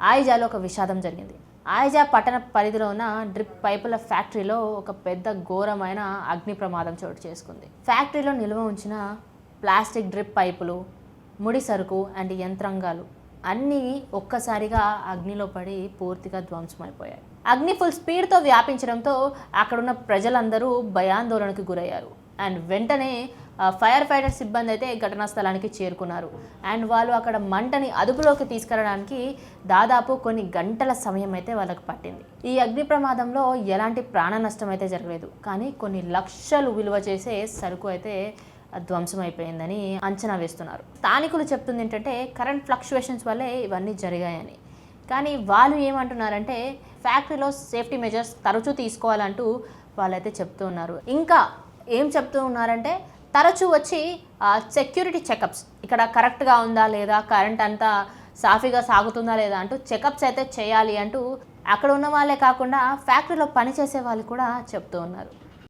ఆయజాలో ఒక విషాదం జరిగింది. ఆయజా పట్టణ పరిధిలో ఉన్న డ్రిప్ పైపుల ఫ్యాక్టరీలో ఒక పెద్ద ఘోరమైన అగ్ని ప్రమాదం చోటు చేసుకుంది. ఫ్యాక్టరీలో నిల్వ ఉంచిన ప్లాస్టిక్ డ్రిప్ పైపులు, ముడి సరుకు అండ్ యంత్రాంగాలు అన్నీ ఒక్కసారిగా అగ్నిలో పడి పూర్తిగా ధ్వంసమైపోయాయి. అగ్ని ఫుల్ స్పీడ్తో వ్యాపించడంతో అక్కడున్న ప్రజలందరూ భయాందోళనకు గురయ్యారు. అండ్ వెంటనే ఫైర్ ఫైటర్ సిబ్బంది అయితే ఘటనా స్థలానికి చేరుకున్నారు. అండ్ వాళ్ళు అక్కడ మంటని అదుపులోకి తీసుకురావడానికి దాదాపు కొన్ని గంటల సమయం అయితే వాళ్ళకి పట్టింది. ఈ అగ్ని ప్రమాదంలో ఎలాంటి ప్రాణ నష్టం అయితే జరగలేదు, కానీ కొన్ని లక్షలు విలువ చేసే సరుకు అయితే ధ్వంసమైపోయిందని అంచనా వేస్తున్నారు. స్థానికులు చెప్తుంది ఏంటంటే కరెంట్ ఫ్లక్చువేషన్స్ వల్లే ఇవన్నీ జరిగాయని. కానీ వాళ్ళు ఏమంటున్నారంటే ఫ్యాక్టరీలో సేఫ్టీ మెజర్స్ తరచూ తీసుకోవాలంటూ వాళ్ళైతే చెప్తూ ఉన్నారు. ఇంకా ఏం చెప్తూ ఉన్నారంటే తరచూ వచ్చి సెక్యూరిటీ చెకప్స్, ఇక్కడ కరెక్ట్గా ఉందా లేదా, కరెంట్ అంతా సాఫీగా సాగుతుందా లేదా అంటూ చెకప్స్ అయితే చేయాలి అంటూ అక్కడ ఉన్న వాళ్ళే కాకుండా ఫ్యాక్టరీలో పనిచేసే వాళ్ళు కూడా చెప్తూ ఉన్నారు.